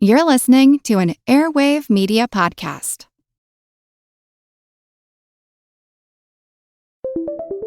You're listening to an Airwave Media Podcast.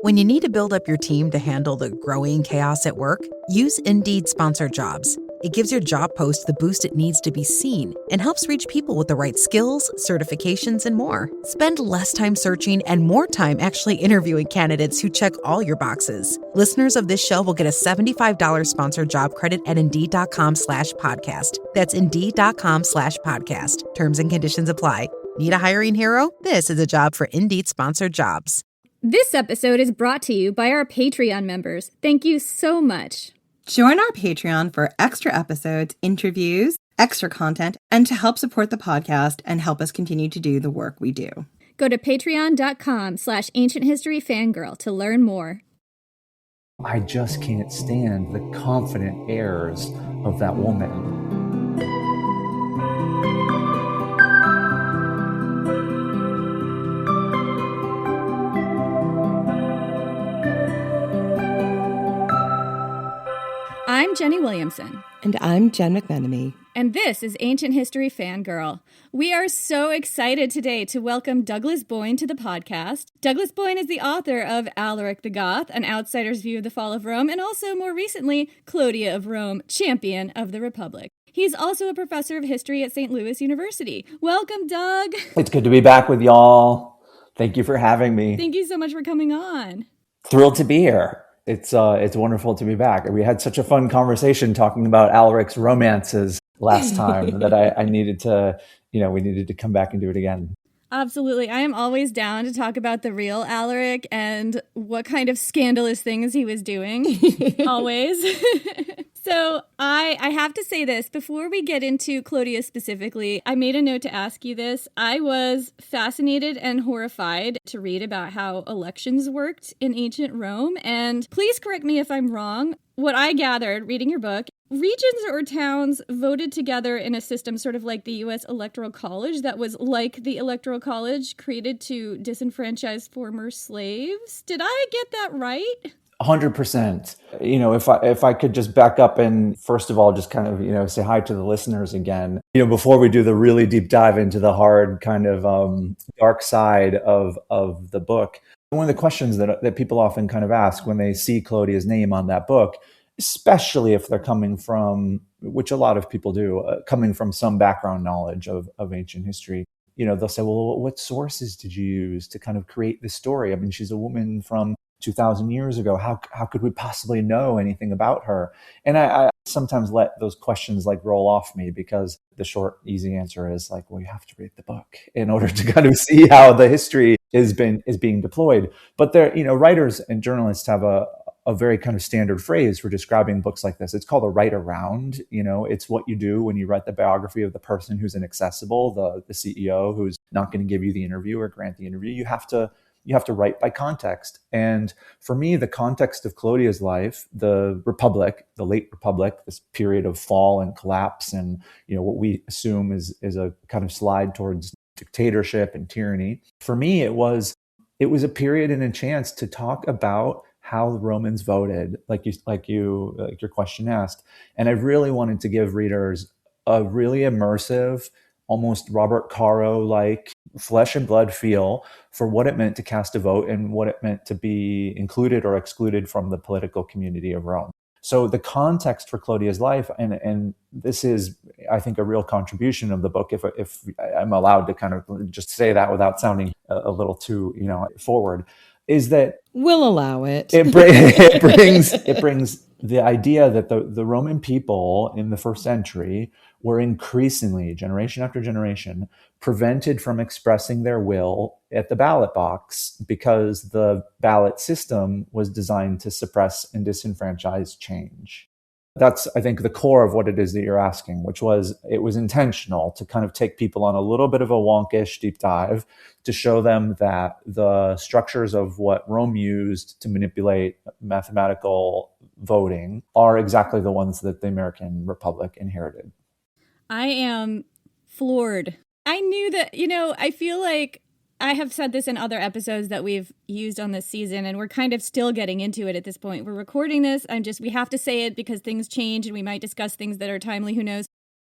When you need to build up your team to handle the growing chaos at work, use Indeed Sponsored Jobs. It gives your job post the boost it needs to be seen and helps reach people with the right skills, certifications, and more. Spend less time searching and more time actually interviewing candidates who check all your boxes. Listeners of this show will get a $75 sponsored job credit at Indeed.com/podcast. That's Indeed.com/podcast. Terms and conditions apply. Need a hiring hero? This is a job for Indeed Sponsored Jobs. This episode is brought to you by our Patreon members. Thank you so much. Join our Patreon for extra episodes, interviews, extra content, and to help support the podcast and help us continue to do the work we do. Go to patreon.com/ancienthistoryfangirl to learn more. I just can't stand the confident airs of that woman. I'm Jenny Williamson. And I'm Jen McMenemy. And this is Ancient History Fangirl. We are so excited today to welcome Douglas Boin to the podcast. Douglas Boin is the author of Alaric the Goth, An Outsider's View of the Fall of Rome, and also, more recently, Clodia of Rome, Champion of the Republic. He's also a professor of history at St. Louis University. Welcome, Doug. It's good to be back with y'all. Thank you for having me. Thank you so much for coming on. Thrilled to be here. It's wonderful to be back. We had such a fun conversation talking about Alaric's romances last time that I needed to, we needed to come back and do it again. Absolutely. I am always down to talk about the real Alaric and what kind of scandalous things he was doing. Always. So I have to say this, before we get into Clodius specifically, I made a note to ask you this. I was fascinated and horrified to read about how elections worked in ancient Rome. And please correct me if I'm wrong. What I gathered reading your book, regions or towns voted together in a system sort of like the U.S. Electoral College that was like the Electoral College created to disenfranchise former slaves. Did I get that right? 100%. If I could just back up and first of all, just kind of, say hi to the listeners again, before we do the really deep dive into the hard kind of dark side of the book. One of the questions that people often kind of ask when they see Clodia's name on that book, especially if they're coming from, which a lot of people do, coming from some background knowledge of ancient history, they'll say, well, what sources did you use to kind of create this story? I mean, she's a woman from 2,000 years ago. How could we possibly know anything about her? And I sometimes let those questions roll off me because the short, easy answer is well, you have to read the book in order to kind of see how the history is being deployed. But there, writers and journalists have a very kind of standard phrase for describing books like this. It's called a write around. It's what you do when you write the biography of the person who's inaccessible, the CEO who's not going to give you the interview or grant the interview. You have to write by context. And for me, the context of Clodia's life, the Republic, the late Republic, this period of fall and collapse and, what we assume is a kind of slide towards dictatorship and tyranny. For me, it was a period and a chance to talk about how the Romans voted, like your question asked. And I really wanted to give readers a really immersive, almost Robert Caro-like flesh and blood feel for what it meant to cast a vote and what it meant to be included or excluded from the political community of Rome. So the context for Clodia's life, and this is, I think, a real contribution of the book, if I'm allowed to kind of just say that without sounding a little too, forward, is that We'll allow it. It brings the idea that the Roman people in the first century were increasingly, generation after generation, prevented from expressing their will at the ballot box because the ballot system was designed to suppress and disenfranchise change. That's, I think, the core of what it is that you're asking, which was, it was intentional to kind of take people on a little bit of a wonkish deep dive to show them that the structures of what Rome used to manipulate mathematical voting are exactly the ones that the American Republic inherited. I am floored. I knew that, I feel like I have said this in other episodes that we've used on this season, and we're kind of still getting into it at this point. We're recording this. We have to say it because things change and we might discuss things that are timely, who knows.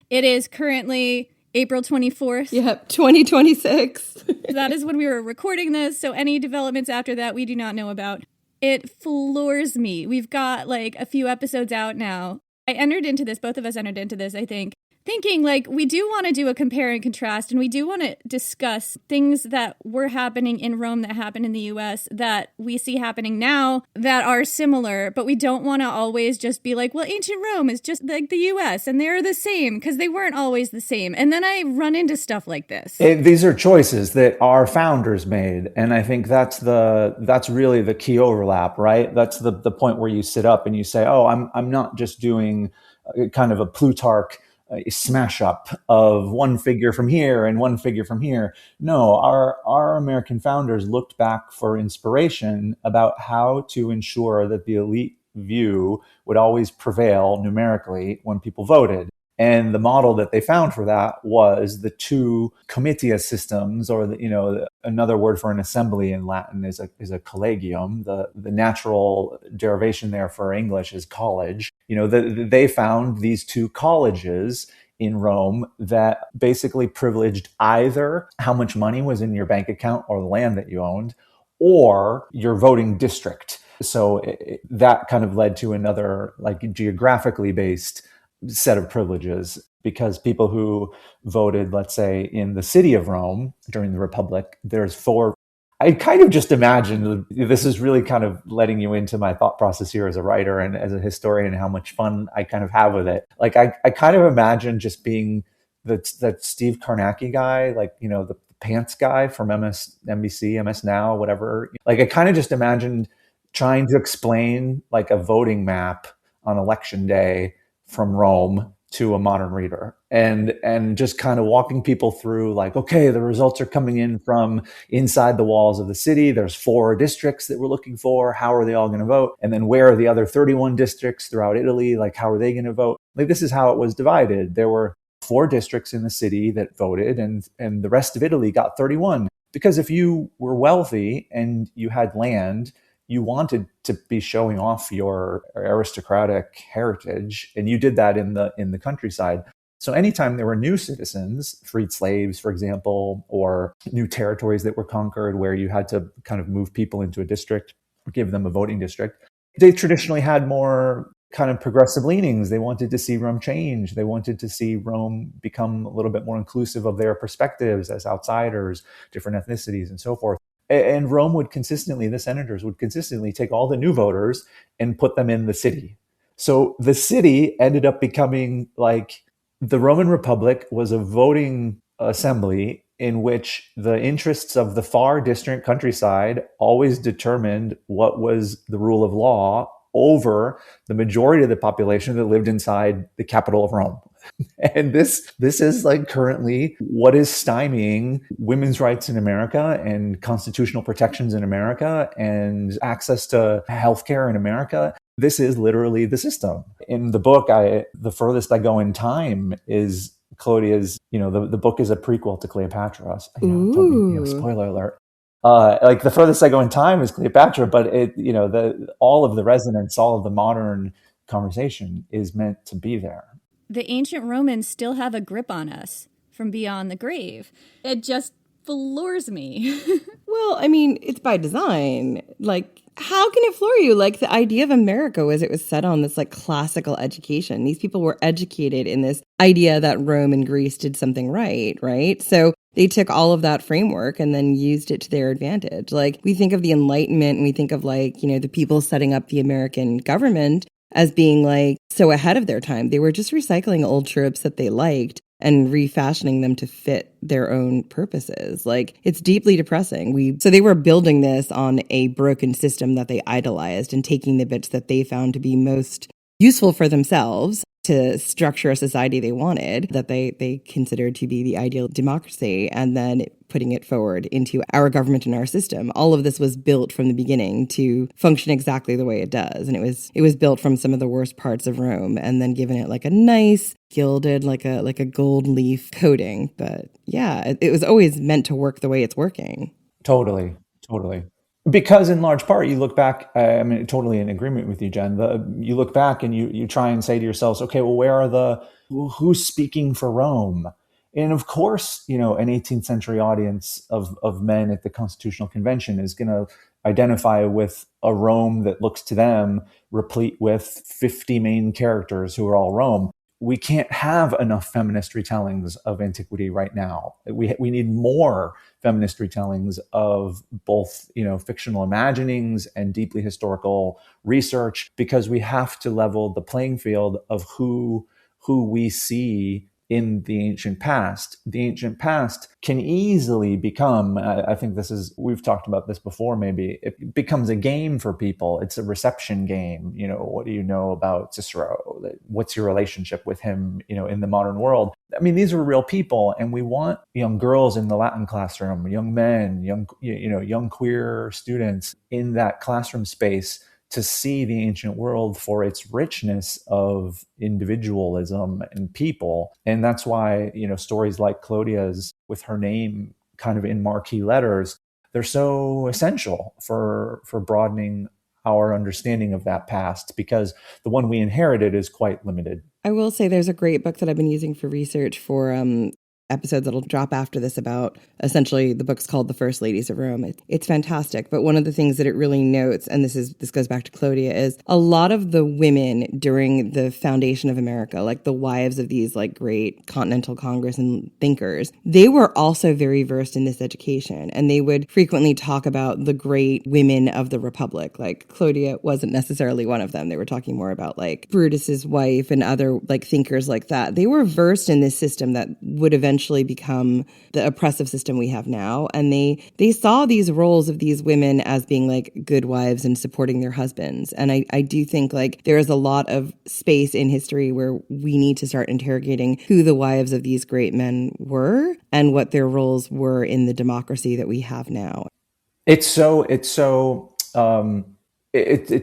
It is currently April 24th. Yep, 2026. That is when we were recording this, so any developments after that we do not know about. It floors me. We've got like a few episodes out now. I entered into this, both of us entered into this, I think, thinking like we do want to do a compare and contrast, and we do want to discuss things that were happening in Rome that happened in the US that we see happening now that are similar, but we don't want to always just be like, well, ancient Rome is just like the US and they're the same, because they weren't always the same. And then I run into stuff like this. These are choices that our founders made, and I think that's really the key overlap, right? That's the point where you sit up and you say, oh, I'm not just doing kind of a Plutarch smash up of one figure from here and one figure from here. No, our American founders looked back for inspiration about how to ensure that the elite view would always prevail numerically when people voted. And the model that they found for that was the two comitia systems, or another word for an assembly in Latin is a collegium. The natural derivation there for English is college. They found these two colleges in Rome that basically privileged either how much money was in your bank account or the land that you owned, or your voting district. So that kind of led to another like geographically based set of privileges, because people who voted, let's say, in the city of Rome during the Republic, there's four. I kind of just imagine, this is really kind of letting you into my thought process here as a writer and as a historian, how much fun I kind of have with it. Like I kind of imagine just being that Steve Kornacki guy, like, the pants guy from MSNBC, MS Now, whatever. Like I kind of just imagined trying to explain like a voting map on election day from Rome to a modern reader, and just kind of walking people through like, okay, the results are coming in from inside the walls of the city. There's 4 districts that we're looking for. How are they all going to vote? And then where are the other 31 districts throughout Italy? Like, how are they going to vote? Like, this is how it was divided. There were 4 districts in the city that voted, and the rest of Italy got 31. Because if you were wealthy and you had land, you wanted to be showing off your aristocratic heritage, and you did that in the countryside. So anytime there were new citizens, freed slaves, for example, or new territories that were conquered where you had to kind of move people into a district, or give them a voting district, they traditionally had more kind of progressive leanings. They wanted to see Rome change. They wanted to see Rome become a little bit more inclusive of their perspectives as outsiders, different ethnicities, and so forth. And Rome would consistently, the senators would consistently take all the new voters and put them in the city. So the city ended up becoming like the Roman Republic was a voting assembly in which the interests of the far distant countryside always determined what was the rule of law over the majority of the population that lived inside the capital of Rome. And this is like currently what is stymieing women's rights in America and constitutional protections in America and access to healthcare in America. This is literally the system. In the book, the furthest I go in time is Clodia's, the book is a prequel to Cleopatra. Spoiler alert. Like the furthest I go in time is Cleopatra, but all of the resonance, all of the modern conversation is meant to be there. The ancient Romans still have a grip on us from beyond the grave. It just floors me. Well, I mean, it's by design. Like, how can it floor you? Like, the idea of America was it was set on this like classical education. These people were educated in this idea that Rome and Greece did something right? So they took all of that framework and then used it to their advantage. Like, we think of the Enlightenment and we think of like, the people setting up the American government as being like so ahead of their time. They were just recycling old tropes that they liked and refashioning them to fit their own purposes. Like, it's deeply depressing. So they were building this on a broken system that they idolized and taking the bits that they found to be most useful for themselves to structure a society they wanted, that they considered to be the ideal democracy, and then putting it forward into our government and our system. All of this was built from the beginning to function exactly the way it does. And it was built from some of the worst parts of Rome and then given it like a nice gilded, like a gold leaf coating. But yeah, it was always meant to work the way it's working. Totally. Because in large part, you look back, I mean, totally in agreement with you, Jen. You look back and you try and say to yourselves, okay, well, who's speaking for Rome? And of course, an 18th century audience of men at the Constitutional Convention is going to identify with a Rome that looks to them replete with 50 main characters who are all Rome. We can't have enough feminist retellings of antiquity right now. We need more feminist retellings of both, fictional imaginings and deeply historical research, because we have to level the playing field of who we see in the ancient past. The ancient past can easily become, I think we've talked about this before, maybe, it becomes a game for people. It's a reception game. What do you know about Cicero? What's your relationship with him, in the modern world? I mean, these are real people, and we want young girls in the Latin classroom, young men, young queer students in that classroom space to see the ancient world for its richness of individualism and people. And that's why, stories like Clodia's, with her name kind of in marquee letters, they're so essential for broadening our understanding of that past, because the one we inherited is quite limited. I will say there's a great book that I've been using for research for episodes that'll drop after this about, essentially, the book's called The First Ladies of Rome. It's fantastic. But one of the things that it really notes, and this goes back to Clodia, is a lot of the women during the foundation of America, like the wives of these like great Continental Congress and thinkers, they were also very versed in this education. And they would frequently talk about the great women of the Republic. Like Clodia wasn't necessarily one of them. They were talking more about like Brutus's wife and other like thinkers like that. They were versed in this system that would eventually become the oppressive system we have now. And they saw these roles of these women as being like good wives and supporting their husbands. And I do think like there is a lot of space in history where we need to start interrogating who the wives of these great men were and what their roles were in the democracy that we have now. It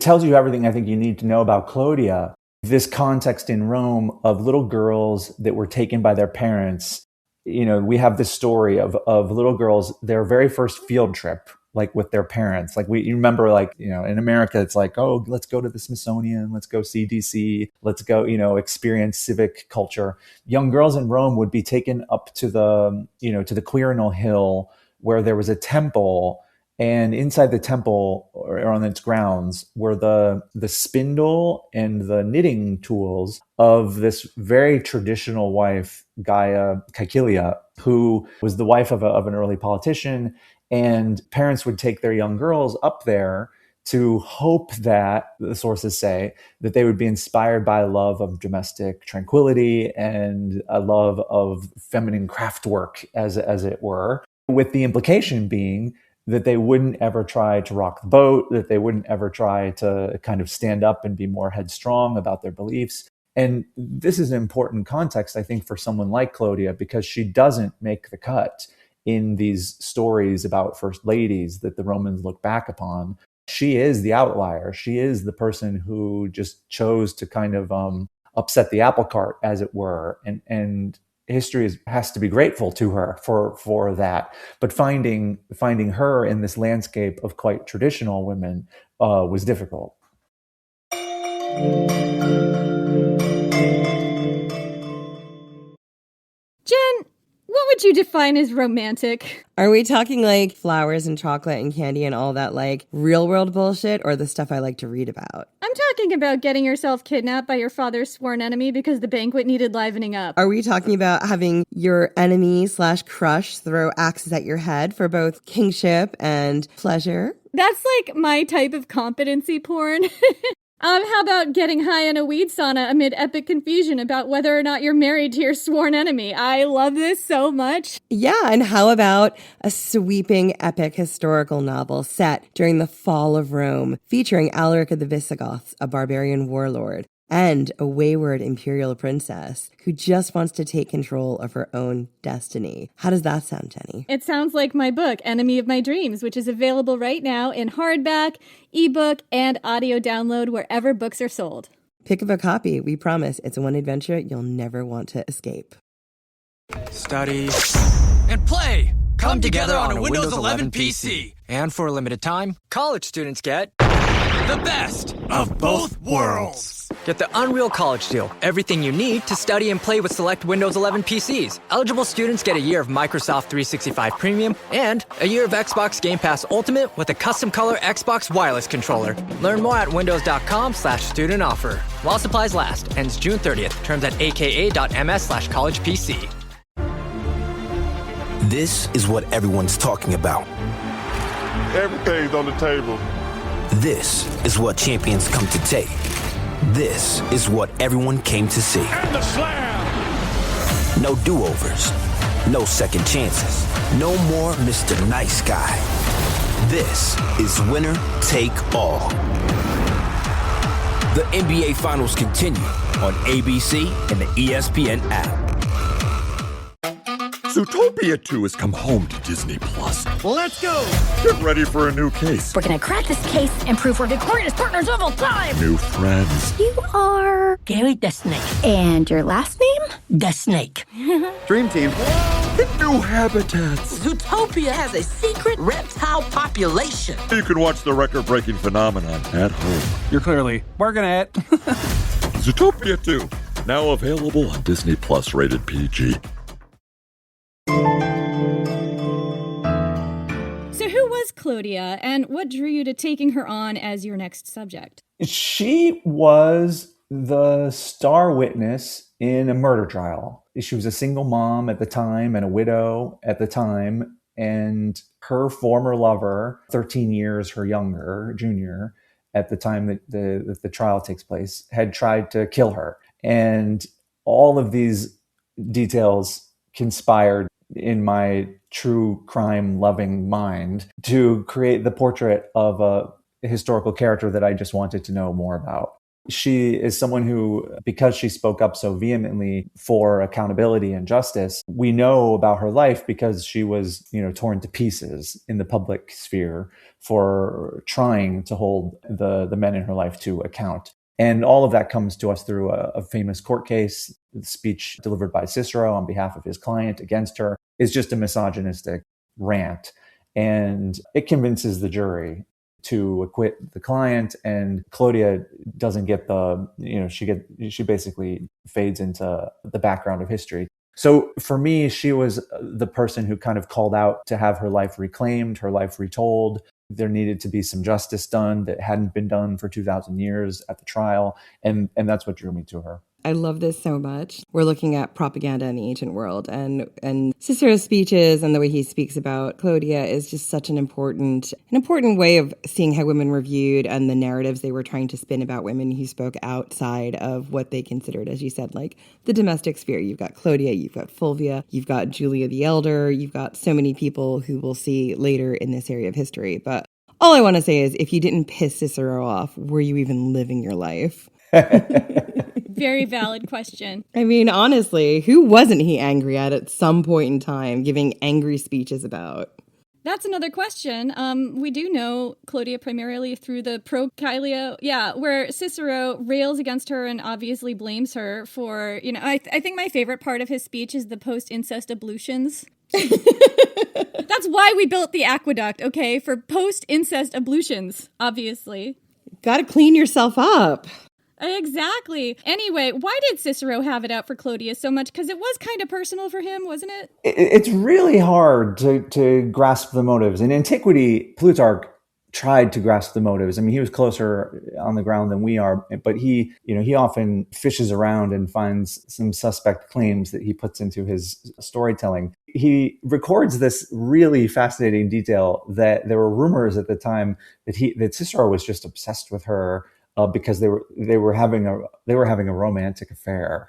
tells you everything I think you need to know about Clodia. This context in Rome of little girls that were taken by their parents. We have this story of little girls, their very first field trip, like with their parents. Like you remember, like, in America, it's like, oh, let's go to the Smithsonian, let's go see DC, let's go, experience civic culture. Young girls in Rome would be taken up to the Quirinal Hill, where there was a temple. And inside the temple, or on its grounds, were the spindle and the knitting tools of this very traditional wife, Caecilia, who was the wife of an early politician. And parents would take their young girls up there to hope that, the sources say, that they would be inspired by a love of domestic tranquility and a love of feminine craftwork, as it were, with the implication being that they wouldn't ever try to rock the boat, that they wouldn't ever try to kind of stand up and be more headstrong about their beliefs. And this is an important context, I think, for someone like Clodia, because she doesn't make the cut in these stories about first ladies that the Romans look back upon. She is the outlier. She is the person who just chose to kind of upset the apple cart, as it were. And history has to be grateful to her for that. But finding her in this landscape of quite traditional women was difficult. Jen, what would you define as romantic? Are we talking like flowers and chocolate and candy and all that like real world bullshit, or the stuff I like to read about? I'm talking about getting yourself kidnapped by your father's sworn enemy because the banquet needed livening up. Are we talking about having your enemy/crush throw axes at your head for both kingship and pleasure? That's like my type of competency porn. How about getting high in a weed sauna amid epic confusion about whether or not you're married to your sworn enemy? I love this so much. Yeah, and how about a sweeping epic historical novel set during the fall of Rome, featuring Alaric of the Visigoths, a barbarian warlord, and a wayward imperial princess who just wants to take control of her own destiny. How does that sound, Jenny? It sounds like my book, Enemy of My Dreams, which is available right now in hardback, ebook, and audio download wherever books are sold. Pick up a copy. We promise it's one adventure you'll never want to escape. Study and play. come together on a Windows 11 PC. And for a limited time, college students get the best of both worlds. Get the Unreal College Deal. Everything you need to study and play with select Windows 11 PCs. Eligible students get a year of Microsoft 365 Premium and a year of Xbox Game Pass Ultimate with a custom color Xbox wireless controller. Learn more at windows.com/student offer. While supplies last. Ends June 30th. Terms at aka.ms/collegepc. This is what everyone's talking about. Everything's on the table. This is what champions come to take. This is what everyone came to see. And the slam! No do-overs. No second chances. No more Mr. Nice Guy. This is winner take all. The NBA Finals continue on ABC and the ESPN app. Zootopia 2 has come home to Disney Plus. Let's go! Get ready for a new case. We're gonna crack this case and prove we're the greatest partners of all time! New friends. You are... Gary the Snake. And your last name? The Snake. Dream Team. And new habitats. Zootopia has a secret reptile population. You can watch the record-breaking phenomenon at home. You're clearly working it. Zootopia 2, now available on Disney Plus, rated PG. So who was Clodia, and what drew you to taking her on as your next subject? She was the star witness in a murder trial. She was a single mom at the time and a widow at the time, and her former lover, 13 years her younger, junior, at the time that the trial takes place, had tried to kill her. And all of these details conspired in my true crime loving mind to create the portrait of a historical character that I just wanted to know more about. She is someone who, because she spoke up so vehemently for accountability and justice, we know about her life because she was, torn to pieces in the public sphere for trying to hold the men in her life to account. And all of that comes to us through a famous court case. The speech delivered by Cicero on behalf of his client against her is just a misogynistic rant. And it convinces the jury to acquit the client. And Clodia doesn't get she basically fades into the background of history. So for me, she was the person who kind of called out to have her life reclaimed, her life retold. There needed to be some justice done that hadn't been done for 2,000 years at the trial. And that's what drew me to her. I love this so much. We're looking at propaganda in the ancient world, and Cicero's speeches and the way he speaks about Clodia is just such an important way of seeing how women were viewed and the narratives they were trying to spin about women who spoke outside of what they considered, as you said, like the domestic sphere. You've got Clodia, you've got Fulvia, you've got Julia the Elder, you've got so many people who we'll see later in this area of history. But all I want to say is, if you didn't piss Cicero off, were you even living your life? Very valid question. I mean, honestly, who wasn't he angry at some point in time, giving angry speeches about? That's another question. We do know Clodia primarily through the Procylia, where Cicero rails against her and obviously blames her for, I think my favorite part of his speech is the post-incest ablutions. That's why we built the aqueduct, okay? For post-incest ablutions, obviously. Gotta clean yourself up. Exactly. Anyway, why did Cicero have it out for Clodius so much? Because it was kind of personal for him, wasn't it? It's really hard to grasp the motives. In antiquity, Plutarch tried to grasp the motives. I mean, he was closer on the ground than we are, but he often fishes around and finds some suspect claims that he puts into his storytelling. He records this really fascinating detail that there were rumors at the time that Cicero was just obsessed with her. Because they were having a romantic affair.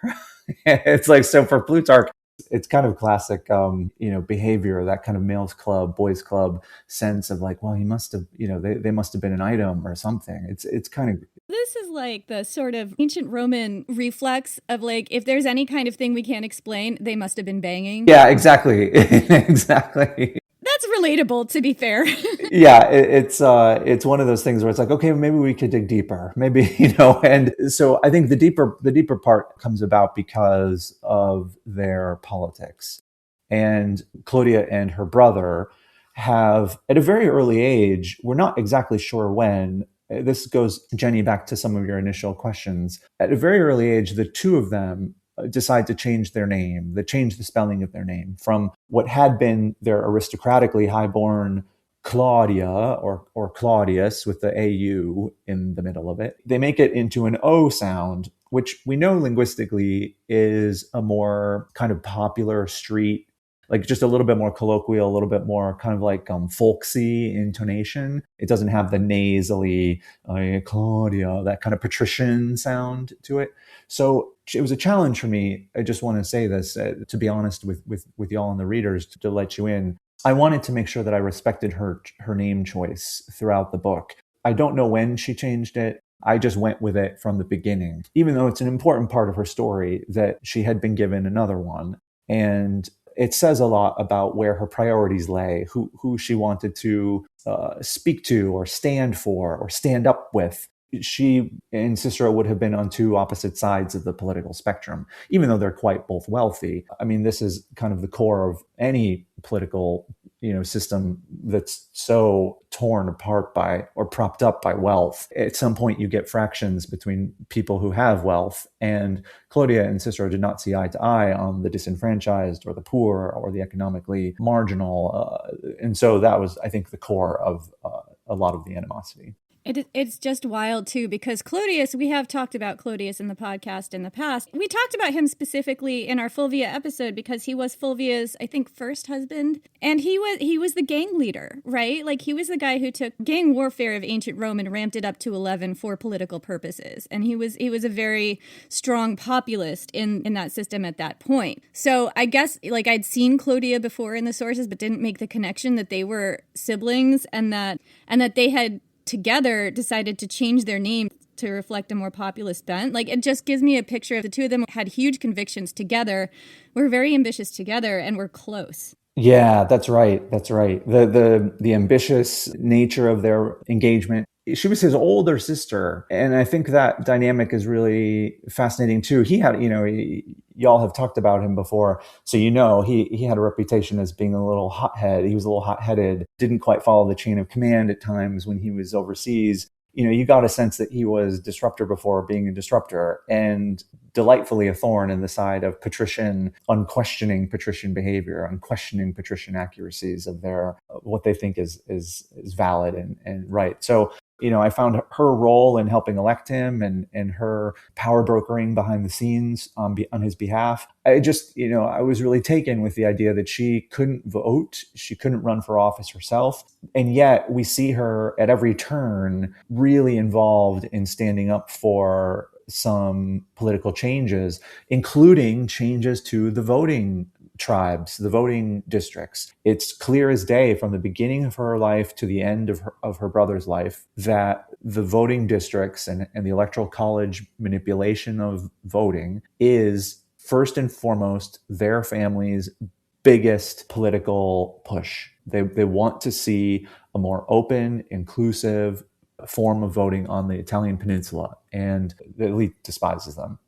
It's like, so for Plutarch, it's kind of classic, behavior, that kind of males club, boys club sense of like, well, he must have, they must have been an item or something. It's kind of. This is like the sort of ancient Roman reflex of like, if there's any kind of thing we can't explain, they must have been banging. Yeah, exactly. Exactly. That's relatable, to be fair. Yeah, it's one of those things where it's like, okay, maybe we could dig deeper, maybe, and so I think the deeper part comes about because of their politics. And Clodia and her brother have, at a very early age, we're not exactly sure when, this goes, Jenny, back to some of your initial questions. At a very early age, the two of them decide to change their name, they change the spelling of their name from what had been their aristocratically highborn Claudia or Claudius with the AU in the middle of it. They make it into an O sound, which we know linguistically is a more kind of popular street, like just a little bit more colloquial, a little bit more kind of like folksy intonation. It doesn't have the nasally Claudia, that kind of patrician sound to it. So it was a challenge for me. I just want to say this, to be honest with y'all and the readers, to let you in. I wanted to make sure that I respected her name choice throughout the book. I don't know when she changed it. I just went with it from the beginning, even though it's an important part of her story that she had been given another one. And it says a lot about where her priorities lay, who she wanted to speak to or stand for or stand up with. She and Cicero would have been on two opposite sides of the political spectrum, even though they're quite both wealthy. I mean, this is kind of the core of any political, system that's so torn apart by or propped up by wealth. At some point, you get fractions between people who have wealth, and Clodia and Cicero did not see eye to eye on the disenfranchised or the poor or the economically marginal. And so that was, I think, the core of a lot of the animosity. It's just wild, too, because Clodius, we have talked about Clodius in the podcast in the past. We talked about him specifically in our Fulvia episode because he was Fulvia's, I think, first husband. And he was the gang leader, right? Like, he was the guy who took gang warfare of ancient Rome and ramped it up to 11 for political purposes. And he was a very strong populist in that system at that point. So I guess, like, I'd seen Clodia before in the sources, but didn't make the connection that they were siblings and that they had together decided to change their name to reflect a more populist bent. Like, it just gives me a picture of the two of them had huge convictions together, were very ambitious together, and were close. Yeah, that's right. That's right. The ambitious nature of their engagement. She was his older sister, and I think that dynamic is really fascinating too. He had, y'all have talked about him before, so he had a reputation as being a little hothead. He was a little hot-headed, didn't quite follow the chain of command at times when he was overseas. You got a sense that he was disruptor before being a disruptor, and delightfully a thorn in the side of unquestioning patrician behavior, unquestioning patrician accuracies of their what they think is valid and right. So, I found her role in helping elect him and her power brokering behind the scenes on his behalf. I just, I was really taken with the idea that she couldn't vote. She couldn't run for office herself. And yet we see her at every turn really involved in standing up for some political changes, including changes to the voting tribes, the voting districts. It's clear as day from the beginning of her life to the end of her brother's life that the voting districts and the electoral college manipulation of voting is first and foremost their family's biggest political push. They want to see a more open, inclusive form of voting on the Italian peninsula, and the elite despises them.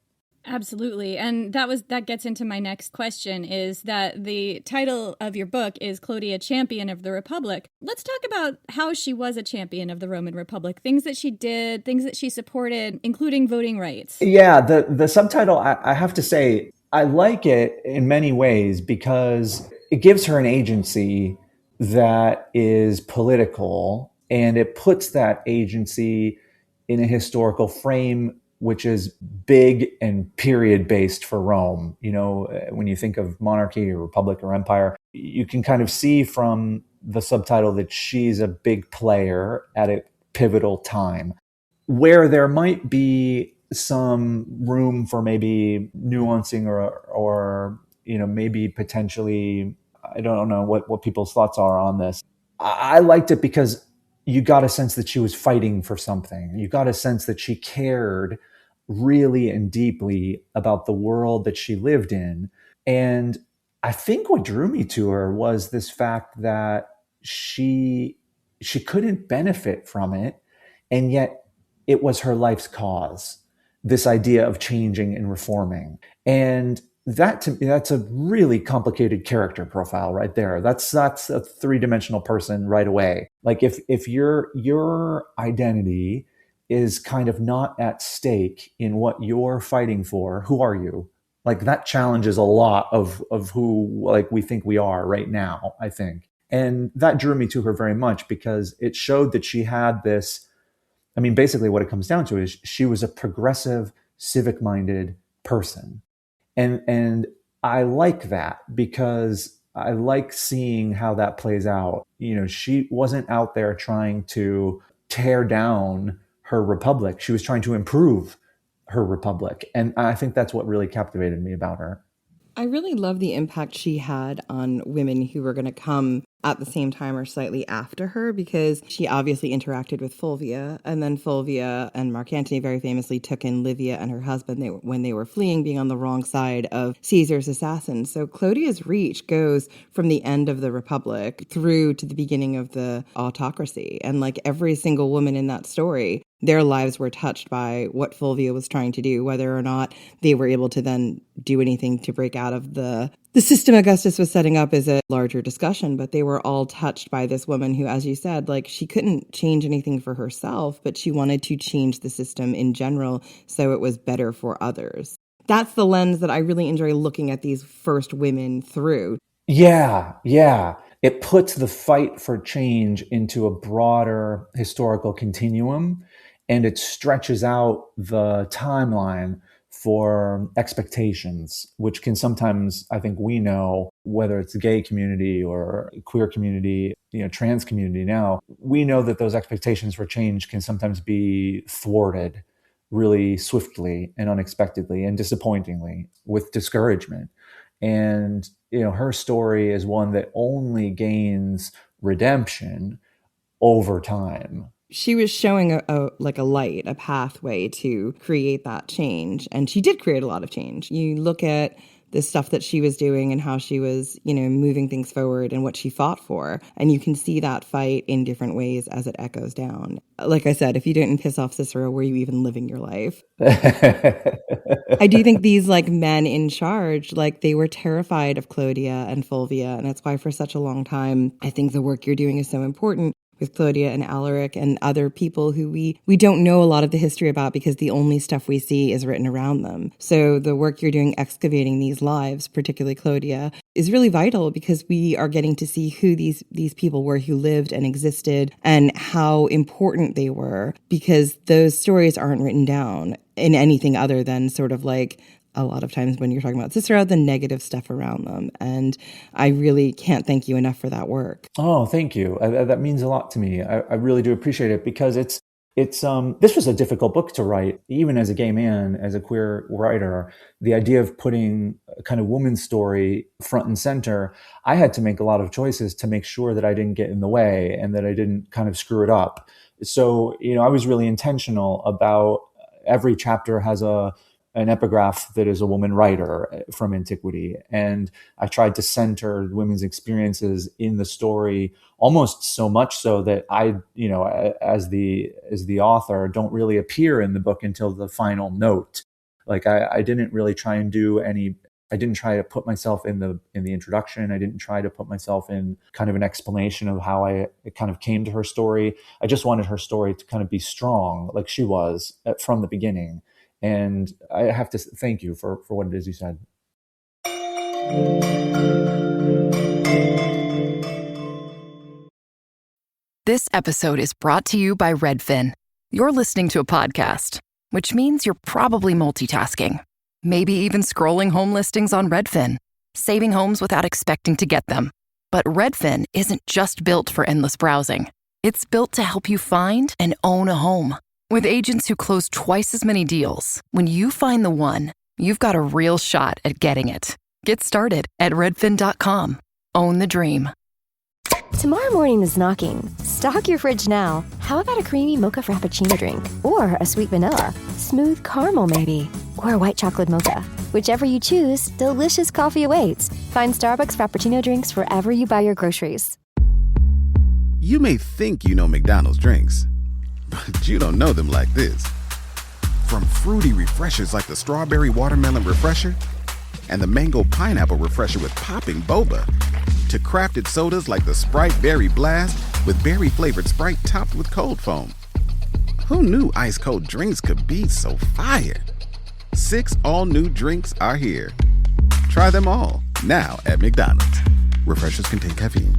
Absolutely. And that gets into my next question, is that the title of your book is Clodia, Champion of the Republic. Let's talk about how she was a champion of the Roman Republic, things that she did, things that she supported, including voting rights. Yeah, the subtitle, I have to say, I like it in many ways because it gives her an agency that is political, and it puts that agency in a historical frame which is big and period based for Rome. When you think of monarchy or republic or empire, you can kind of see from the subtitle that she's a big player at a pivotal time where there might be some room for maybe nuancing or maybe potentially, I don't know what people's thoughts are on this. I liked it because you got a sense that she was fighting for something. You got a sense that she cared really and deeply about the world that she lived in. And I think what drew me to her was this fact that she couldn't benefit from it, and yet it was her life's cause, this idea of changing and reforming. And to me, that's a really complicated character profile right there. That's a three-dimensional person right away. Like if your identity is kind of not at stake in what you're fighting for, who are you? Like that challenges a lot of who like we think we are right now, I think. And that drew me to her very much because it showed that she had this, I mean, basically what it comes down to is she was a progressive, civic-minded person. And I like that because I like seeing how that plays out. You know, she wasn't out there trying to tear down her republic. She was trying to improve her republic. And I think that's what really captivated me about her. I really love the impact she had on women who were going to come at the same time or slightly after her, because she obviously interacted with Fulvia, and then Fulvia and Mark Antony very famously took in Livia and her husband when they were fleeing, being on the wrong side of Caesar's assassins. So Clodia's reach goes from the end of the Republic through to the beginning of the autocracy. And like every single woman in that story, their lives were touched by what Fulvia was trying to do, whether or not they were able to then do anything to break out of the system Augustus was setting up is a larger discussion, but they were all touched by this woman who, as you said, like she couldn't change anything for herself, but she wanted to change the system in general so it was better for others. That's the lens that I really enjoy looking at these first women through. Yeah. It puts the fight for change into a broader historical continuum, and it stretches out the timeline for expectations, which can sometimes, I think we know, whether it's the gay community or queer community, trans community now, we know that those expectations for change can sometimes be thwarted really swiftly and unexpectedly and disappointingly with discouragement. And, her story is one that only gains redemption over time. She was showing a light, a pathway to create that change. And she did create a lot of change. You look at the stuff that she was doing and how she was, moving things forward and what she fought for. And you can see that fight in different ways as it echoes down. Like I said, if you didn't piss off Cicero, were you even living your life? I do think these men in charge, they were terrified of Clodia and Fulvia. And that's why for such a long time, I think the work you're doing is so important with Clodia and Alaric and other people who we don't know a lot of the history about because the only stuff we see is written around them. So the work you're doing excavating these lives, particularly Clodia, is really vital because we are getting to see who these people were who lived and existed and how important they were, because those stories aren't written down in anything other than sort of a lot of times when you're talking about Cicero, the negative stuff around them. And I really can't thank you enough for that work. Oh, thank you. That means a lot to me. I really do appreciate it because this was a difficult book to write, even as a gay man, as a queer writer. The idea of putting a kind of woman's story front and center, I had to make a lot of choices to make sure that I didn't get in the way and that I didn't kind of screw it up. So, I was really intentional about every chapter has an epigraph that is a woman writer from antiquity. And I tried to center women's experiences in the story, almost so much so that I, as the author, don't really appear in the book until the final note. I didn't really try and I didn't try to put myself in the introduction. I didn't try to put myself in kind of an explanation of how it kind of came to her story. I just wanted her story to kind of be strong, like she was from the beginning. And I have to thank you for what it is you said. This episode is brought to you by Redfin. You're listening to a podcast, which means you're probably multitasking. Maybe even scrolling home listings on Redfin, saving homes without expecting to get them. But Redfin isn't just built for endless browsing. It's built to help you find and own a home. With agents who close twice as many deals, when you find the one, you've got a real shot at getting it. Get started at redfin.com. Own the dream. Tomorrow morning is knocking. Stock your fridge now. How about a creamy mocha frappuccino drink? Or a sweet vanilla? Smooth caramel maybe? Or a white chocolate mocha? Whichever you choose, delicious coffee awaits. Find Starbucks Frappuccino drinks wherever you buy your groceries. You may think you know McDonald's drinks, but you don't know them like this. From fruity refreshers like the Strawberry Watermelon Refresher and the mango pineapple refresher with popping boba, to crafted sodas like the Sprite Berry Blast with berry-flavored Sprite topped with cold foam. Who knew ice-cold drinks could be so fire? 6 all-new drinks are here. Try them all, now at McDonald's. Refreshers contain caffeine.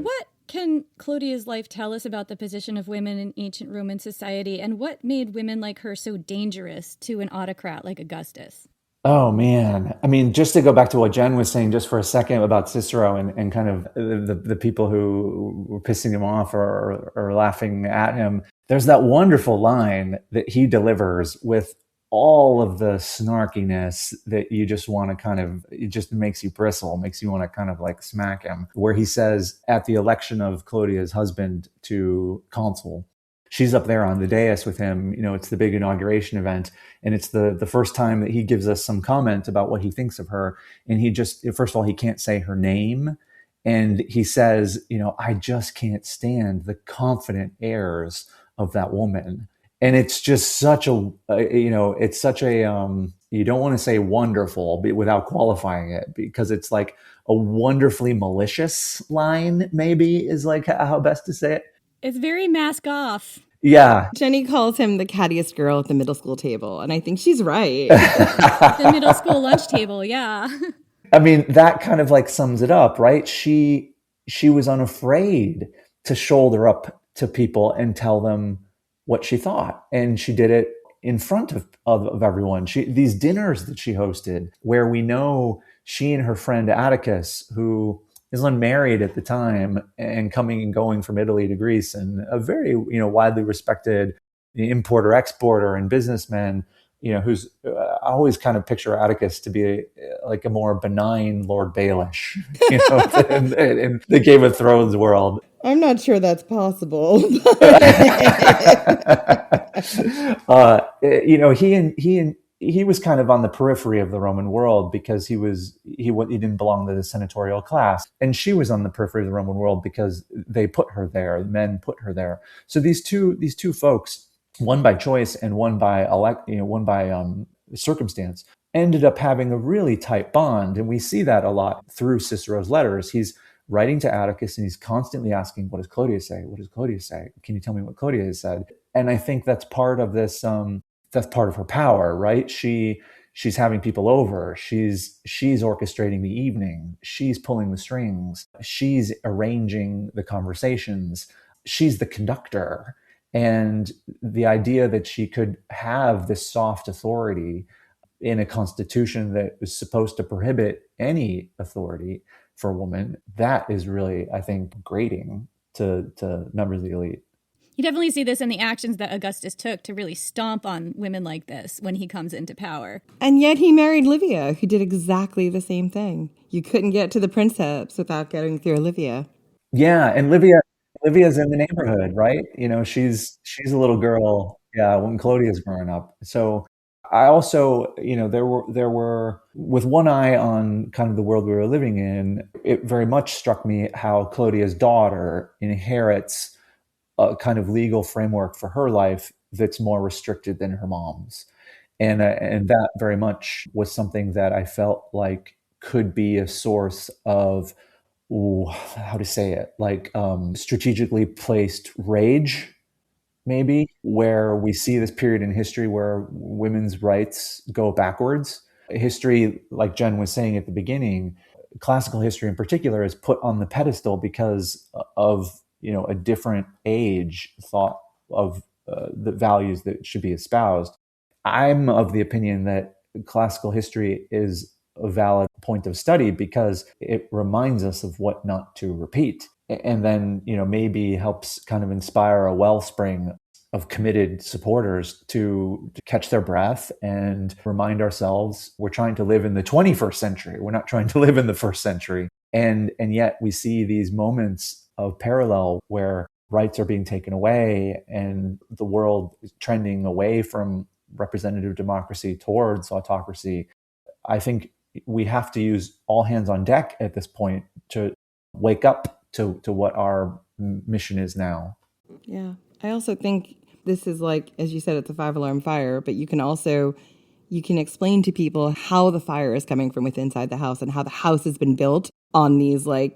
What can Clodia's life tell us about the position of women in ancient Roman society, and what made women like her so dangerous to an autocrat like Augustus? Oh, man. I mean, just to go back to what Jen was saying just for a second about Cicero and kind of the people who were pissing him off or laughing at him, there's that wonderful line that he delivers with all of the snarkiness that you just want to kind of, it just makes you bristle, makes you want to kind of like smack him, where he says at the election of Clodia's husband to consul, she's up there on the dais with him. It's the big inauguration event. And it's the first time that he gives us some comment about what he thinks of her. And he just, first of all, he can't say her name. And he says, I just can't stand the confident airs of that woman. And it's just such a, it's such a, you don't want to say wonderful without qualifying it, because it's like a wonderfully malicious line, maybe is like how best to say it. It's very mask off. Yeah. Jenny calls him the cattiest girl at the middle school table, and I think she's right. The middle school lunch table, yeah. I mean, that kind of like sums it up, right? She was unafraid to shoulder up to people and tell them what she thought. And she did it in front of everyone. These dinners that she hosted, where we know she and her friend Atticus, who is unmarried at the time and coming and going from Italy to Greece, and a very, widely respected importer, exporter, and businessman, who's I always kind of picture Atticus to be like a more benign Lord Baelish, in the Game of Thrones world. I'm not sure that's possible. He was kind of on the periphery of the Roman world because he didn't belong to the senatorial class, and she was on the periphery of the Roman world because they put her there. Men put her there. So these two folks, one by choice and one by circumstance, ended up having a really tight bond, and we see that a lot through Cicero's letters. He's writing to Atticus, and he's constantly asking, "What does Clodius say? What does Clodius say? Can you tell me what Clodius has said?" And I think that's part of this. That's part of her power, right? She's having people over. She's orchestrating the evening. She's pulling the strings. She's arranging the conversations. She's the conductor. And the idea that she could have this soft authority in a constitution that was supposed to prohibit any authority for a woman, that is really, I think, grating to members of the elite. You definitely see this in the actions that Augustus took to really stomp on women like this when he comes into power. And yet he married Livia, who did exactly the same thing. You couldn't get to the princeps without getting through Livia. Yeah, and Livia's in the neighborhood, right? She's a little girl, yeah, when Clodia's growing up. So I also, there were, with one eye on kind of the world we were living in, it very much struck me how Clodia's daughter inherits a kind of legal framework for her life that's more restricted than her mom's. And that very much was something that I felt like could be a source of, how to say it, like strategically placed rage, maybe, where we see this period in history where women's rights go backwards. History, like Jen was saying at the beginning, classical history in particular, is put on the pedestal because of a different age thought of the values that should be espoused. I'm of the opinion that classical history is a valid point of study because it reminds us of what not to repeat. And then, maybe helps kind of inspire a wellspring of committed supporters to catch their breath and remind ourselves we're trying to live in the 21st century. We're not trying to live in the first century. And yet we see these moments of parallel where rights are being taken away and the world is trending away from representative democracy towards autocracy. I think we have to use all hands on deck at this point to wake up to what our mission is now. Yeah. I also think This is like, as you said, it's a 5-alarm fire, but you can explain to people how the fire is coming from within inside the house and how the house has been built on these, like,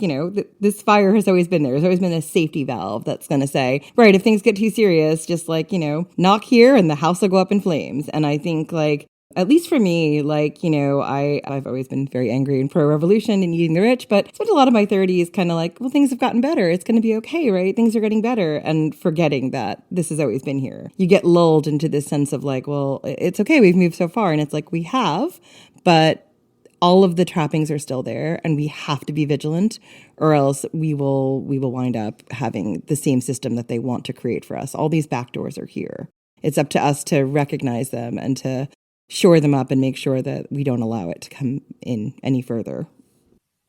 this fire has always been there. There's always been a safety valve that's going to say, right, if things get too serious, just like, knock here and the house will go up in flames. And I think, like, at least for me, like, I've always been very angry and pro-revolution and eating the rich, but spent a lot of my 30s kind of like, well, things have gotten better. It's going to be okay, right? Things are getting better. And forgetting that this has always been here. You get lulled into this sense of like, well, it's okay. We've moved so far. And it's like, we have, but all of the trappings are still there and we have to be vigilant, or else we will wind up having the same system that they want to create for us. All these backdoors are here. It's up to us to recognize them and to shore them up and make sure that we don't allow it to come in any further.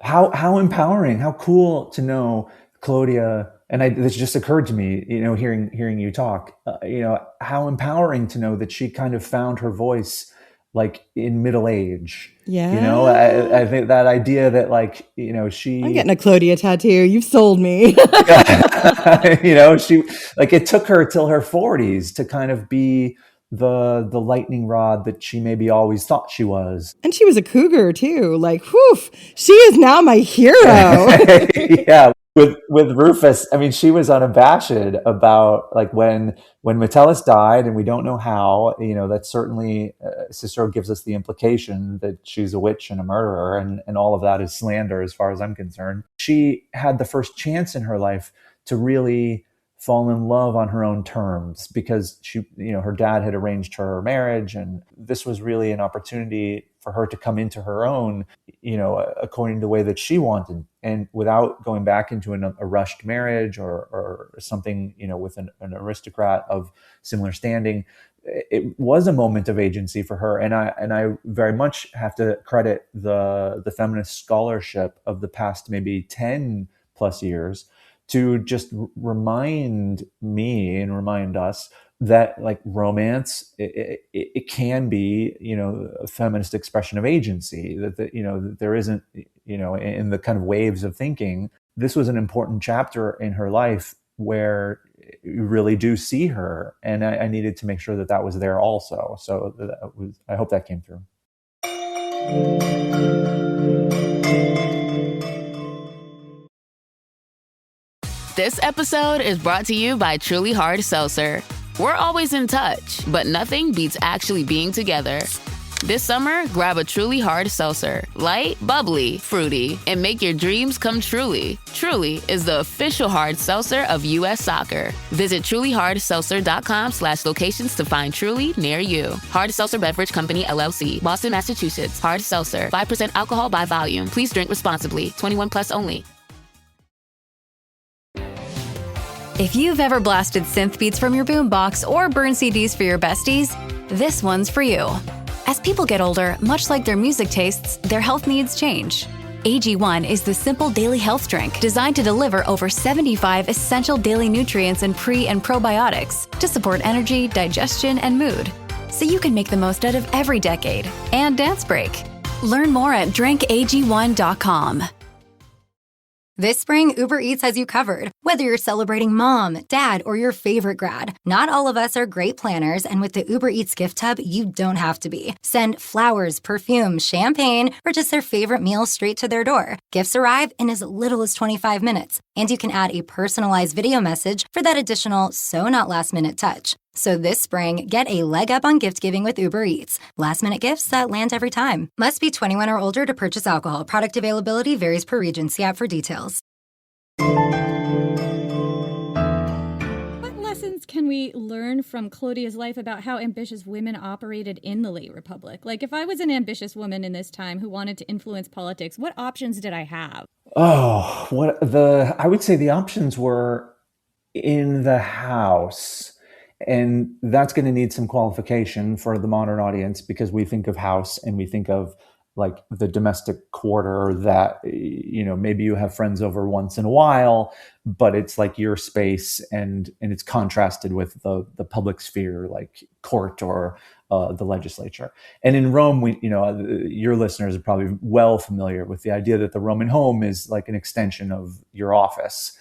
How empowering, how cool to know, Clodia, and this just occurred to me, hearing you talk, how empowering to know that she kind of found her voice like in middle age. Yeah. I think that idea that like, she... I'm getting a Clodia tattoo. You've sold me. She, like, it took her till her 40s to kind of be the lightning rod that she maybe always thought she was. And she was a cougar too. Like, whew, she is now my hero. Yeah. With Rufus, I mean, she was unabashed about like when Metellus died, and we don't know how. That certainly Cicero gives us the implication that she's a witch and a murderer, and all of that is slander as far as I'm concerned. She had the first chance in her life to really fall in love on her own terms, because she, her dad had arranged her marriage, and this was really an opportunity for her to come into her own, according to the way that she wanted, and without going back into a rushed marriage or something, with an aristocrat of similar standing. It was a moment of agency for her, and I very much have to credit the feminist scholarship of the past maybe 10 plus years to just remind me and remind us that like romance, it can be, a feminist expression of agency, that there isn't, in the kind of waves of thinking. This was an important chapter in her life where you really do see her. And I needed to make sure that was there also. So I hope that came through. This episode is brought to you by Truly Hard Seltzer. We're always in touch, but nothing beats actually being together. This summer, grab a Truly Hard Seltzer. Light, bubbly, fruity, and make your dreams come truly. Truly is the official hard seltzer of U.S. Soccer. Visit trulyhardseltzer.com/locations to find Truly near you. Hard Seltzer Beverage Company, LLC. Boston, Massachusetts. Hard Seltzer. 5% alcohol by volume. Please drink responsibly. 21 plus only. If you've ever blasted synth beats from your boombox or burned CDs for your besties, this one's for you. As people get older, much like their music tastes, their health needs change. AG1 is the simple daily health drink designed to deliver over 75 essential daily nutrients and pre- and probiotics to support energy, digestion, and mood, so you can make the most out of every decade and dance break. Learn more at drinkag1.com. This spring, Uber Eats has you covered. Whether you're celebrating mom, dad, or your favorite grad, not all of us are great planners, and with the Uber Eats gift hub, you don't have to be. Send flowers, perfume, champagne, or just their favorite meal straight to their door. Gifts arrive in as little as 25 minutes, and you can add a personalized video message for that additional so-not-last-minute touch. So this spring, get a leg up on gift giving with Uber Eats. Last-minute gifts that land every time. Must be 21 or older to purchase alcohol. Product availability varies per region. See app for details. What lessons can we learn from Clodia's life about how ambitious women operated in the late Republic? Like, if I was an ambitious woman in this time who wanted to influence politics, what options did I have? I would say the options were in the house. And that's going to need some qualification for the modern audience, because we think of house and we think of like the domestic quarter that, maybe you have friends over once in a while, but it's like your space, and it's contrasted with the public sphere, like court or the legislature. And in Rome, your listeners are probably well familiar with the idea that the Roman home is like an extension of your office.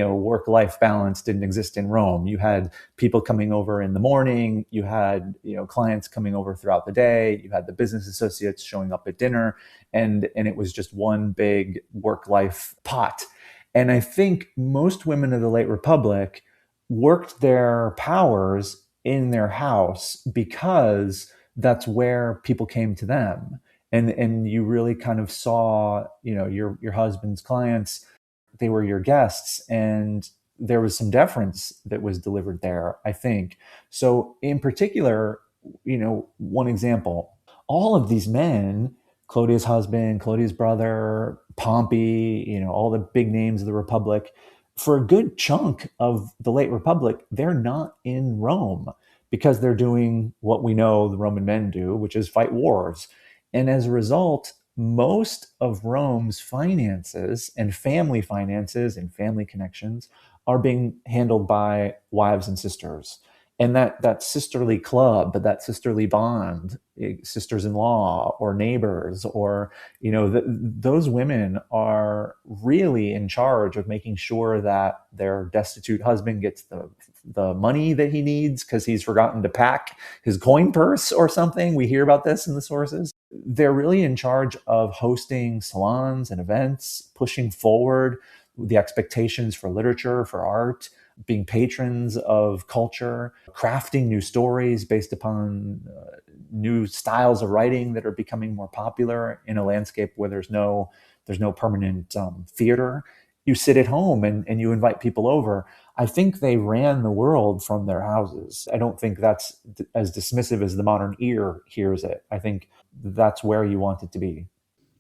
work-life balance didn't exist in Rome. You had people coming over in the morning, you had, clients coming over throughout the day, you had the business associates showing up at dinner, and it was just one big work-life pot. And I think most women of the late Republic worked their powers in their house because that's where people came to them. And you really kind of saw, your husband's clients, they were your guests, and there was some deference that was delivered there, I think. So in particular, one example, all of these men, Clodia's husband, Clodia's brother, Pompey, all the big names of the Republic, for a good chunk of the late Republic, they're not in Rome because they're doing what we know the Roman men do, which is fight wars. And as a result, most of Rome's finances and family connections are being handled by wives and sisters. And that sisterly club, that sisterly bond, sisters-in-law or neighbors, or, those women are really in charge of making sure that their destitute husband gets the money that he needs because he's forgotten to pack his coin purse or something. We hear about this in the sources. They're really in charge of hosting salons and events, pushing forward the expectations for literature, for art, being patrons of culture, crafting new stories based upon new styles of writing that are becoming more popular in a landscape where there's no permanent theater. You sit at home and you invite people over. I think they ran the world from their houses. I don't think that's as dismissive as the modern ear hears it. I think that's where you want it to be.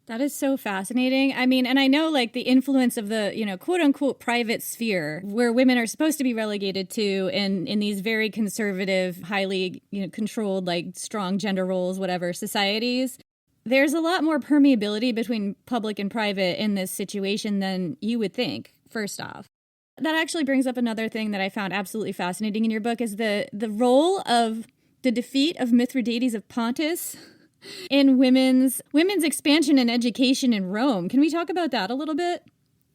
That is so fascinating. I mean, and I know like the influence of the, quote unquote private sphere where women are supposed to be relegated to in these very conservative, highly, controlled, like strong gender roles, whatever societies. There's a lot more permeability between public and private in this situation than you would think, first off. That actually brings up another thing that I found absolutely fascinating in your book is the role of the defeat of Mithridates of Pontus in women's expansion and education in Rome. Can we talk about that a little bit?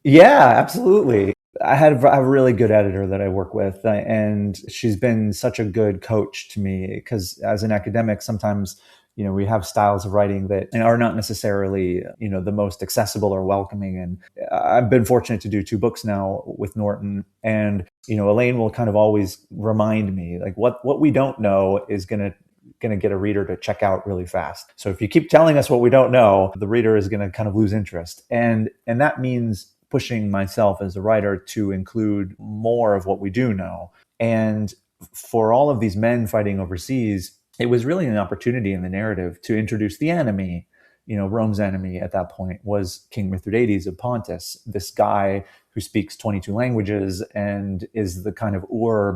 Yeah, absolutely. I have a really good editor that I work with, and she's been such a good coach to me because as an academic, sometimes, we have styles of writing that are not necessarily, the most accessible or welcoming. And I've been fortunate to do 2 books now with Norton. And, Elaine will kind of always remind me, like, what we don't know is going to get a reader to check out really fast. So if you keep telling us what we don't know, the reader is going to kind of lose interest. And that means pushing myself as a writer to include more of what we do know. And for all of these men fighting overseas, it was really an opportunity in the narrative to introduce the enemy. Rome's enemy at that point was King Mithridates of Pontus, this guy who speaks 22 languages and is the kind of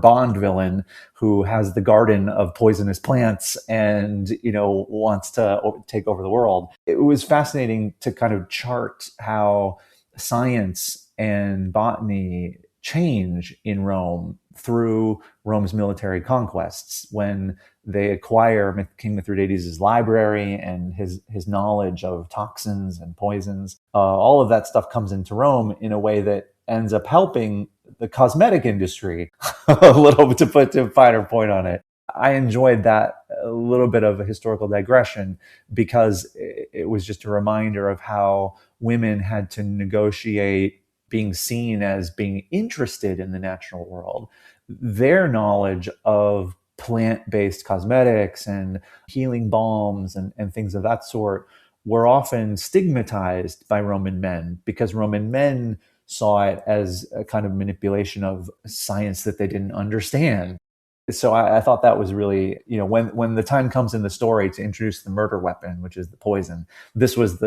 Bond villain who has the garden of poisonous plants and, wants to take over the world. It was fascinating to kind of chart how science and botany change in Rome through Rome's military conquests when they acquire King Mithridates' library and his knowledge of toxins and poisons. All of that stuff comes into Rome in a way that ends up helping the cosmetic industry a little bit, to put a finer point on it. I enjoyed that a little bit of a historical digression because it was just a reminder of how women had to negotiate being seen as being interested in the natural world. Their knowledge of plant-based cosmetics and healing balms and things of that sort were often stigmatized by Roman men because Roman men saw it as a kind of manipulation of science that they didn't understand. So I thought that was really, when the time comes in the story to introduce the murder weapon, which is the poison, this was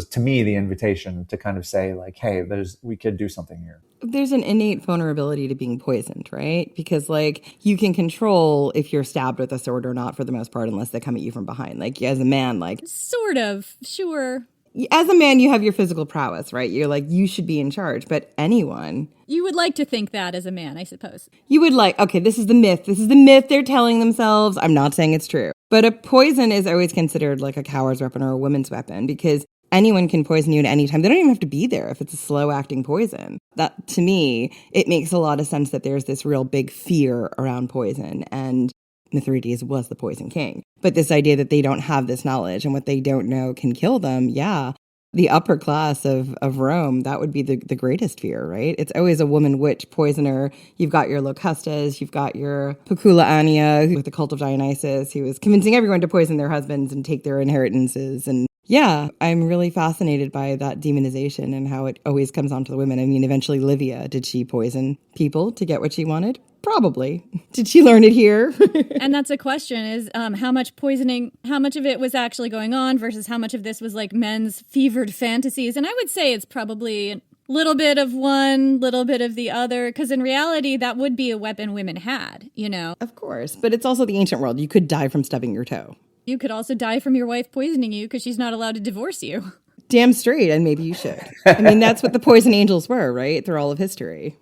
to me the invitation to kind of say like, hey, we could do something here. There's an innate vulnerability to being poisoned, right? Because like you can control if you're stabbed with a sword or not for the most part, unless they come at you from behind. Like as a man, like sort of, sure. As a man, you have your physical prowess, right? You're like, you should be in charge. But anyone... You would like to think that as a man, I suppose. You would like, okay, this is the myth. This is the myth they're telling themselves. I'm not saying it's true. But a poison is always considered like a coward's weapon or a woman's weapon because Anyone can poison you at any time. They don't even have to be there if it's a slow-acting poison. That, to me, it makes a lot of sense that there's this real big fear around poison, and Mithridates was the poison king. But this idea that they don't have this knowledge and what they don't know can kill them, yeah, the upper class of Rome, that would be the greatest fear, right? It's always a woman witch poisoner. You've got your Locustas, you've got your Populaania with the cult of Dionysus, who was convincing everyone to poison their husbands and take their inheritances. And yeah, I'm really fascinated by that demonization and how it always comes on to the women. I mean, eventually Livia, did she poison people to get what she wanted? Probably. Did she learn it here? And that's a question, is how much poisoning, how much of it was actually going on versus how much of this was like men's fevered fantasies. And I would say it's probably a little bit of one, little bit of the other, because in reality, that would be a weapon women had, you know? Of course. But it's also the ancient world. You could die from stubbing your toe. You could also die from your wife poisoning you because she's not allowed to divorce you. Damn straight, and maybe you should. I mean, that's what the poison angels were, right? Through all of history.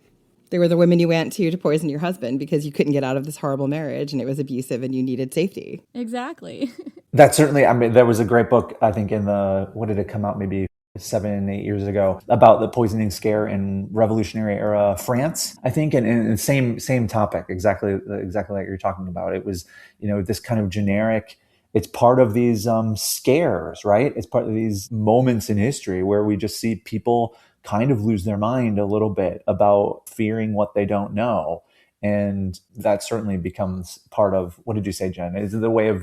They were the women you went to poison your husband because you couldn't get out of this horrible marriage and it was abusive and you needed safety. Exactly. That's certainly, I mean, there was a great book, I think what did it come out, maybe 7-8 years ago, about the poisoning scare in Revolutionary era France, I think, and same topic, exactly like you're talking about. It was, this kind of generic, it's part of these scares, right? It's part of these moments in history where we just see people kind of lose their mind a little bit about fearing what they don't know. And that certainly becomes part of, what did you say, Jen? Is the way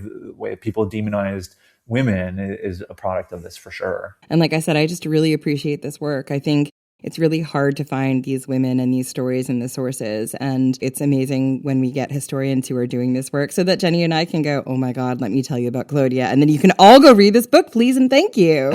people demonized women is a product of this for sure. And like I said, I just really appreciate this work. I think it's really hard to find these women and these stories in the sources. And it's amazing when we get historians who are doing this work so that Jenny and I can go, oh my God, let me tell you about Clodia. And then you can all go read this book, please, and thank you.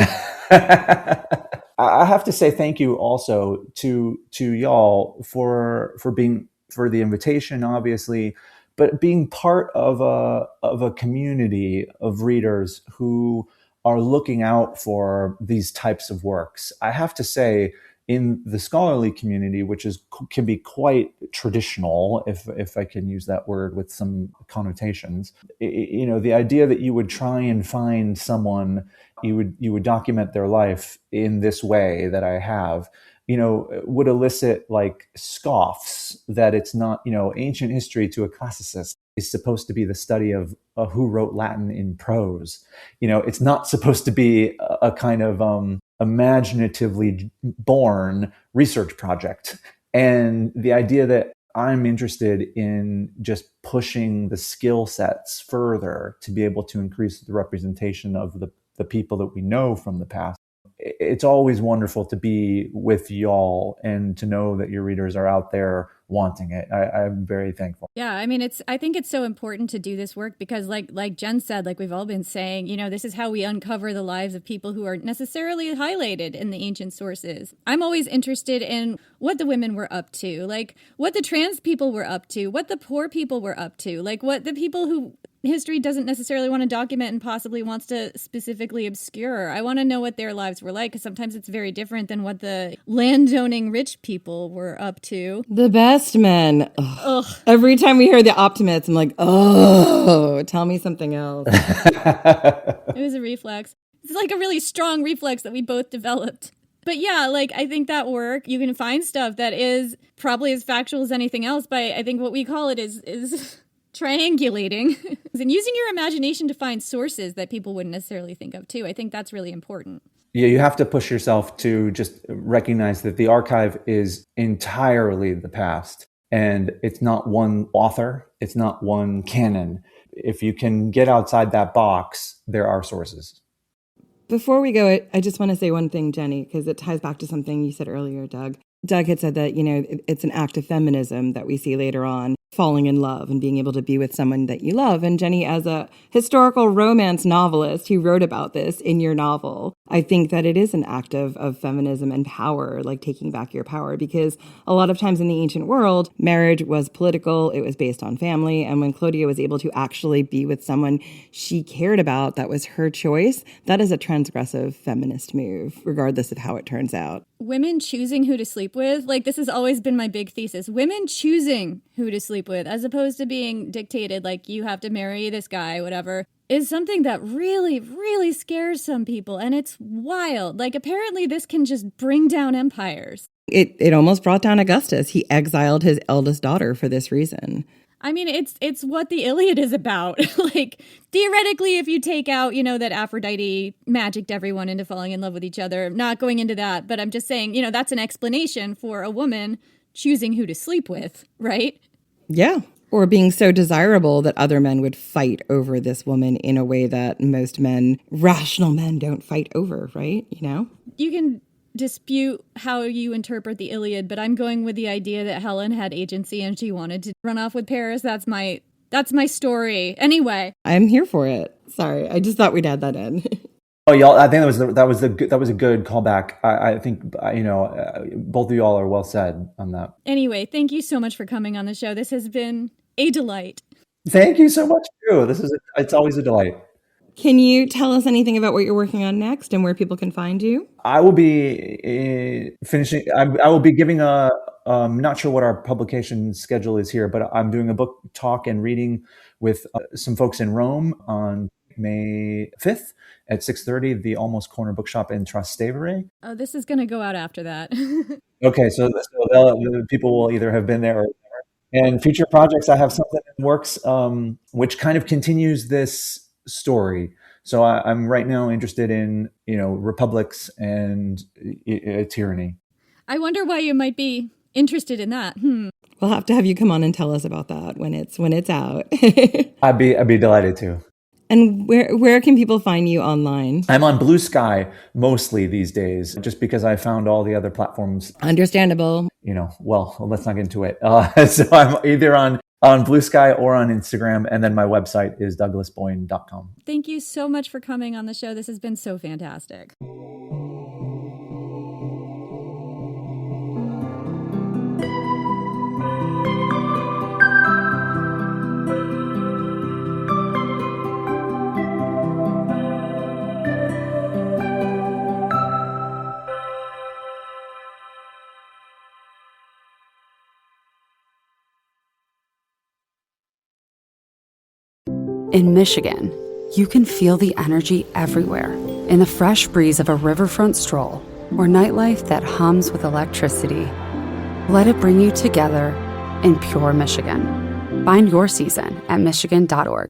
I have to say thank you also to y'all for the invitation, obviously, but being part of a community of readers who are looking out for these types of works. I have to say, in the scholarly community, which can be quite traditional, if I can use that word with some connotations, the idea that you would try and find someone, you would document their life in this way that I have, would elicit like scoffs that it's not, ancient history to a classicist is supposed to be the study of who wrote Latin in prose. It's not supposed to be a kind of imaginatively born research project. And the idea that I'm interested in just pushing the skill sets further to be able to increase the representation of the people that we know from the past. It's always wonderful to be with y'all and to know that your readers are out there wanting it. I'm very thankful. Yeah, I mean, I think it's so important to do this work because like Jen said, like we've all been saying, this is how we uncover the lives of people who aren't necessarily highlighted in the ancient sources. I'm always interested in what the women were up to, like what the trans people were up to, what the poor people were up to, like what the people who history doesn't necessarily want to document and possibly wants to specifically obscure. I want to know what their lives were like because sometimes it's very different than what the landowning rich people were up to. The best men. Ugh. Every time we hear the optimists, I'm like, oh, tell me something else. It was a reflex. It's like a really strong reflex that we both developed. But yeah, like I think that work, you can find stuff that is probably as factual as anything else, but I think what we call it is triangulating and using your imagination to find sources that people wouldn't necessarily think of too. I think that's really important. Yeah, you have to push yourself to just recognize that the archive is entirely the past and it's not one author, it's not one canon. If you can get outside that box, there are sources. Before we go, I just want to say one thing, Jenny, because it ties back to something you said earlier, Doug. Doug had said that, it's an act of feminism that we see later on, falling in love and being able to be with someone that you love. And Jenny, as a historical romance novelist who wrote about this in your novel, I think that it is an act of feminism and power, like taking back your power, because a lot of times in the ancient world, marriage was political, it was based on family. And when Clodia was able to actually be with someone she cared about, that was her choice, that is a transgressive feminist move, regardless of how it turns out. Women choosing who to sleep with, like this has always been my big thesis. Women choosing who to sleep with, as opposed to being dictated, like you have to marry this guy, whatever. is something that really, really scares some people. And it's wild. Like, apparently this can just bring down empires. It almost brought down Augustus. He exiled his eldest daughter for this reason. I mean, it's what the Iliad is about. Like, theoretically, if you take out, that Aphrodite magicked everyone into falling in love with each other, not going into that, but I'm just saying, that's an explanation for a woman choosing who to sleep with, right? Yeah. Or being so desirable that other men would fight over this woman in a way that most men, rational men, don't fight over, right? You can dispute how you interpret the Iliad, but I'm going with the idea that Helen had agency and she wanted to run off with Paris. That's my story. Anyway, I'm here for it. Sorry, I just thought we'd add that in. Oh, y'all! I think that was a good callback. I think both of y'all are well said on that. Anyway, thank you so much for coming on the show. This has been a delight. Thank you so much too. It's always a delight. Can you tell us anything about what you're working on next and where people can find you? I will be finishing. I will be giving a. Not sure what our publication schedule is here, but I'm doing a book talk and reading with some folks in Rome on May 5th at 6:30, the Almost Corner Bookshop in Trastevere. Oh, this is going to go out after that. Okay, so people will either have been there or. And future projects, I have something in the works, which kind of continues this story. So I'm right now interested in, republics and tyranny. I wonder why you might be interested in that. We'll have to have you come on and tell us about that when it's out. I'd be delighted to. And where can people find you online? I'm on Blue Sky mostly these days, just because I found all the other platforms. Understandable. Well, let's not get into it. So I'm either on Blue Sky or on Instagram, and then my website is douglasboin.com. Thank you so much for coming on the show. This has been so fantastic. In Michigan, you can feel the energy everywhere in the fresh breeze of a riverfront stroll or nightlife that hums with electricity. Let it bring you together in pure Michigan. Find your season at Michigan.org.